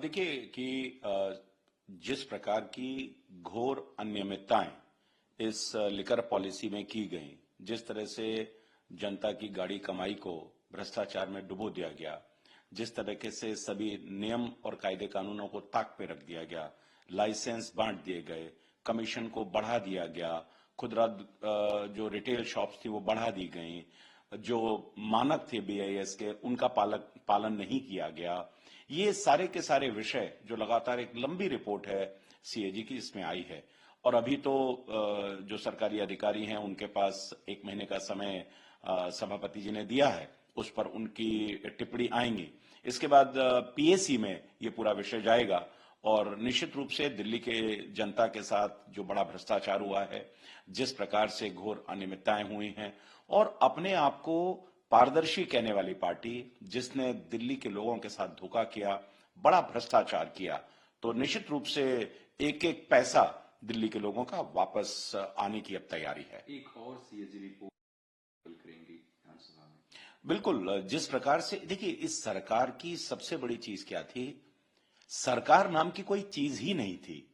देखिए कि जिस प्रकार की घोर अनियमितताएं इस लिकर पॉलिसी में की गई, जिस तरह से जनता की गाढ़ी कमाई को भ्रष्टाचार में डुबो दिया गया, जिस तरीके से सभी नियम और कायदे कानूनों को ताक पे रख दिया गया, लाइसेंस बांट दिए गए, कमीशन को बढ़ा दिया गया, खुदरा जो रिटेल शॉप्स थी वो बढ़ा दी गई, जो मानक थे बीआईएस के उनका पालन नहीं किया गया। ये सारे के सारे विषय जो लगातार एक लंबी रिपोर्ट है सीएजी की इसमें आई है। और अभी तो जो सरकारी अधिकारी हैं उनके पास 1 महीने का समय सभापति जी ने दिया है, उस पर उनकी टिप्पणी आएंगी। इसके बाद पीएसी में ये पूरा विषय जाएगा और निश्चित रूप से दिल्ली के जनता के साथ जो बड़ा भ्रष्टाचार हुआ है, जिस प्रकार से घोर अनियमितताएं हुई हैं और अपने आप को पारदर्शी कहने वाली पार्टी जिसने दिल्ली के लोगों के साथ धोखा किया, बड़ा भ्रष्टाचार किया, तो निश्चित रूप से एक एक पैसा दिल्ली के लोगों का वापस आने की अब तैयारी है। एक और सीएजी रिपोर्ट करेंगे विधानसभा में। बिल्कुल, जिस प्रकार से देखिए इस सरकार की सबसे बड़ी चीज क्या थी, सरकार नाम की कोई चीज ही नहीं थी।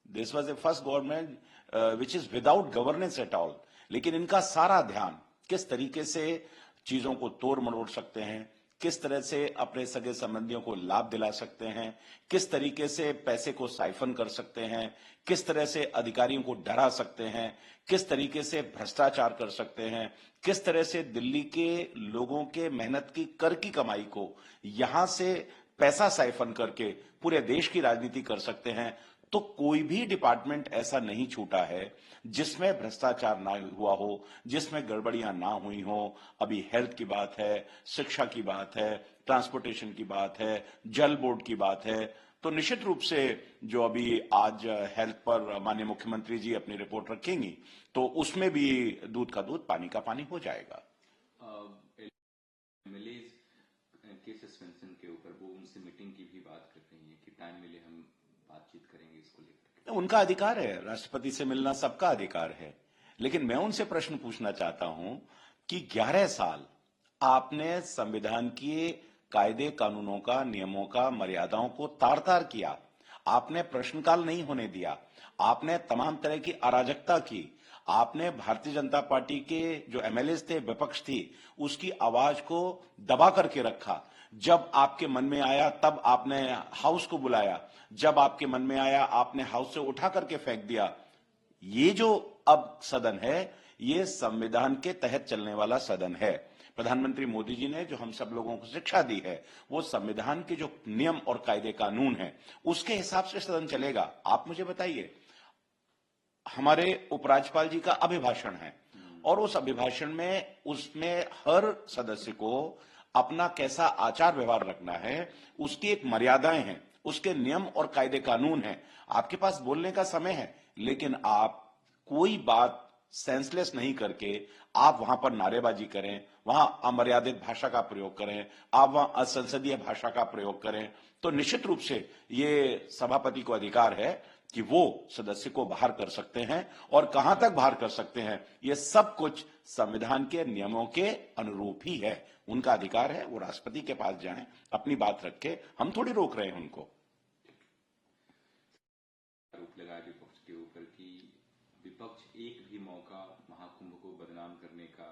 This was a first government which is without governance at all. लेकिन इनका सारा ध्यान किस तरीके से चीजों को तोड़ मरोड़ सकते हैं, किस तरह से अपने सगे संबंधियों को लाभ दिला सकते हैं, किस तरीके से पैसे को साइफन कर सकते हैं, किस तरह से अधिकारियों को डरा सकते हैं, किस तरीके से भ्रष्टाचार कर सकते हैं, किस तरह से दिल्ली के लोगों के मेहनत की कर की कमाई को यहां से पैसा साइफन करके पूरे देश की राजनीति कर सकते हैं। तो कोई भी डिपार्टमेंट ऐसा नहीं छूटा है जिसमें भ्रष्टाचार ना हुआ हो, जिसमें गड़बड़ियां ना हुई हो। अभी हेल्थ की बात है, शिक्षा की बात है, ट्रांसपोर्टेशन की बात है, जल बोर्ड की बात है। तो निश्चित रूप से जो अभी आज हेल्थ पर माननीय मुख्यमंत्री जी अपनी रिपोर्ट रखेंगी तो उसमें भी दूध का दूध पानी का पानी हो जाएगा। के सस्पेंशन के ऊपर वो उनसे मीटिंग की भी बात कर रही है कि टाइम मिले हम बातचीत करेंगे इसको लेकर। उनका अधिकार है, राष्ट्रपति से मिलना सबका अधिकार है। लेकिन मैं उनसे प्रश्न पूछना चाहता हूं कि 11 साल आपने संविधान के कायदे कानूनों का, नियमों का, मर्यादाओं को तार तार किया। आपने प्रश्नकाल नहीं होने दिया, आपने तमाम तरह की अराजकता की, आपने भारतीय जनता पार्टी के जो एमएलए थे, विपक्ष थी, उसकी आवाज को दबा करके रखा। जब आपके मन में आया तब आपने हाउस को बुलाया, जब आपके मन में आया आपने हाउस से उठा करके फेंक दिया। ये जो अब सदन है, ये संविधान के तहत चलने वाला सदन है। प्रधानमंत्री मोदी जी ने जो हम सब लोगों को शिक्षा दी है, वो संविधान के जो नियम और कायदे कानून है उसके हिसाब से सदन चलेगा। आप मुझे बताइए, हमारे उपराज्यपाल जी का अभिभाषण है और उस अभिभाषण में उसमें हर सदस्य को अपना कैसा आचार व्यवहार रखना है, उसकी एक मर्यादाएं हैं, उसके नियम और कायदे कानून हैं। आपके पास बोलने का समय है, लेकिन आप कोई बात सेंसलेस नहीं करके आप वहां पर नारेबाजी करें, वहां अमर्यादित भाषा का प्रयोग करें, आप वहां असंसदीय भाषा का प्रयोग करें, तो निश्चित रूप से ये सभापति को अधिकार है कि वो सदस्य को बाहर कर सकते हैं। और कहां तक बाहर कर सकते हैं, ये सब कुछ संविधान के नियमों के अनुरूप ही है। उनका अधिकार है, वो राष्ट्रपति के पास जाएं, अपनी बात रखें, हम थोड़ी रोक रहे हैं उनको। आरोप लगाया विपक्ष के ऊपर कि विपक्ष एक भी मौका महाकुंभ को बदनाम करने का,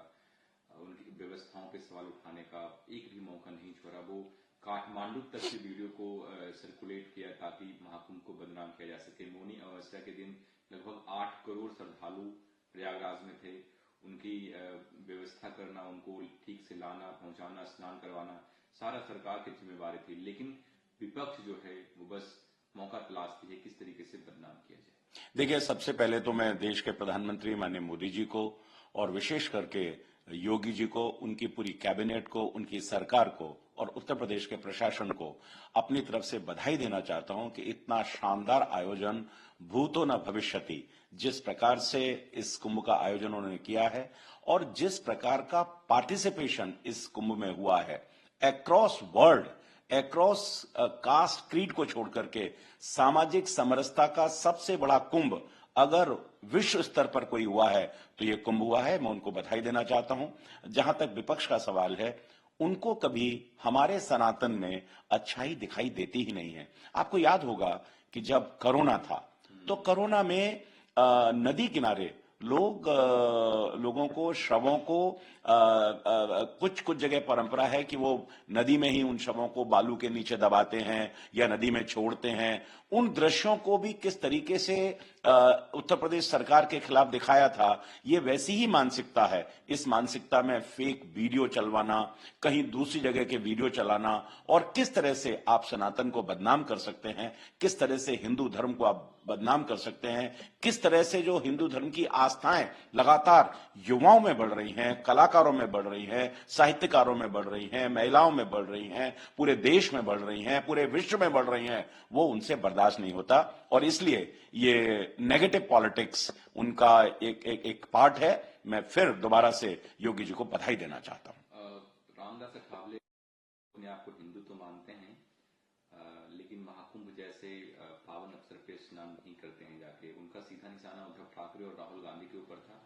उनकी व्यवस्थाओं पे सवाल उठाने का एक भी मौका नहीं छोड़ा। वो काठमांडू तक की वीडियो को सर्कुलेट किया ताकि महाकुंभ को बदनाम किया जा सके। मौनी अमावस्या के दिन लगभग 8 करोड़ श्रद्धालु प्रयागराज में थे। उनकी व्यवस्था करना, उनको ठीक से लाना, पहुंचाना, स्नान करवाना, सारा सरकार की जिम्मेवारी थी। लेकिन विपक्ष जो है वो बस मौका तलाशती है किस तरीके से बदनाम किया जाए। देखिए, सबसे पहले तो मैं देश के प्रधानमंत्री माननीय मोदी जी को और विशेष करके योगी जी को, उनकी पूरी कैबिनेट को, उनकी सरकार को और उत्तर प्रदेश के प्रशासन को अपनी तरफ से बधाई देना चाहता हूं कि इतना शानदार आयोजन भूतो न भविष्यति, जिस प्रकार से इस कुंभ का आयोजन उन्होंने किया है और जिस प्रकार का पार्टिसिपेशन इस कुंभ में हुआ है, across world, across caste creed को छोड़ करके सामाजिक समरसता का सबसे बड़ा कुंभ अगर विश्व स्तर पर कोई हुआ है तो ये कुंभ हुआ है। मैं उनको बधाई देना चाहता हूं। जहां तक विपक्ष का सवाल है, उनको कभी हमारे सनातन में अच्छाई दिखाई देती ही नहीं है। आपको याद होगा कि जब कोरोना था तो कोरोना में नदी किनारे लोगों को, शवों को, कुछ कुछ जगह परंपरा है कि वो नदी में ही उन शवों को बालू के नीचे दबाते हैं या नदी में छोड़ते हैं। उन दृश्यों को भी किस तरीके से उत्तर प्रदेश सरकार के खिलाफ दिखाया था, ये वैसी ही मानसिकता है। इस मानसिकता में फेक वीडियो चलवाना, कहीं दूसरी जगह के वीडियो चलाना, और किस तरह से आप सनातन को बदनाम कर सकते हैं, किस तरह से हिंदू धर्म को आप बदनाम कर सकते हैं, किस तरह से जो हिंदू धर्म की आस्थाएं लगातार युवाओं में बढ़ रही हैं, कलाकारों में बढ़ रही हैं, साहित्यकारों में बढ़ रही हैं, महिलाओं में बढ़ रही हैं, पूरे देश में बढ़ रही हैं, पूरे विश्व में बढ़ रही हैं, वो उनसे बर्दाश्त नहीं होता। और इसलिए ये नेगेटिव पॉलिटिक्स उनका एक पार्ट है। मैं फिर दोबारा से योगी जी को बधाई देना चाहता हूं। रामदास अठावले अपने आप को हिंदू तो मानते हैं, लेकिन महाकुंभ जैसे पावन अवसर पे स्नान नहीं करते हैं जाके। उनका सीधा निशाना उद्धव ठाकरे और राहुल गांधी के ऊपर था।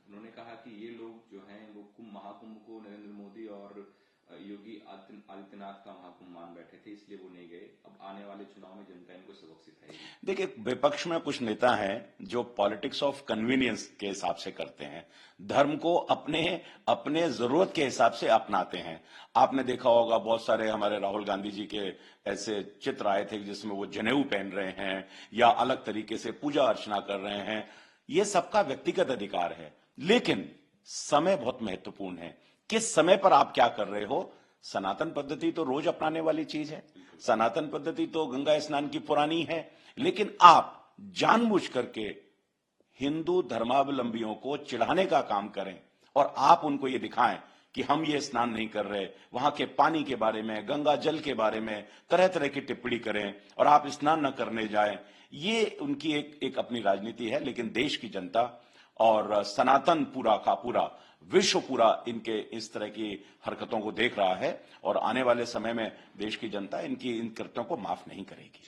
उन्होंने कहा कि ये लोग जो हैं वो महाकुंभ को नरेंद्र मोदी और योगी आदित्यनाथ का महाकुंभ मान बैठे थे, इसलिए वो नहीं गए। अब आने वाले चुनाव में जनता इनको सबक सिखाएगी। देखिए, विपक्ष में कुछ नेता हैं जो पॉलिटिक्स ऑफ कन्वीनियंस के हिसाब से करते हैं, धर्म को अपने अपने जरूरत के हिसाब से अपनाते हैं। आपने देखा होगा बहुत सारे हमारे राहुल गांधी जी के ऐसे चित्र आए थे जिसमें वो जनेऊ पहन रहे हैं या अलग तरीके से पूजा अर्चना कर रहे हैं। ये सबका व्यक्तिगत अधिकार है, लेकिन समय बहुत महत्वपूर्ण है। किस समय पर आप क्या कर रहे हो? सनातन पद्धति तो रोज अपनाने वाली चीज है। सनातन पद्धति तो गंगा स्नान की पुरानी है, लेकिन आप जानबूझ करके हिंदू धर्मावलंबियों को चिढ़ाने का काम करें और आप उनको ये दिखाएं कि हम ये स्नान नहीं कर रहे, वहां के पानी के बारे में, गंगा जल के बारे में तरह तरह की टिप्पणी करें और आप स्नान न करने जाएं। ये उनकी एक अपनी राजनीति है, लेकिन देश की जनता और सनातन पूरा का पूरा विश्व पूरा इनके इस तरह की हरकतों को देख रहा है और आने वाले समय में देश की जनता इनकी इन कृत्यों को माफ नहीं करेगी।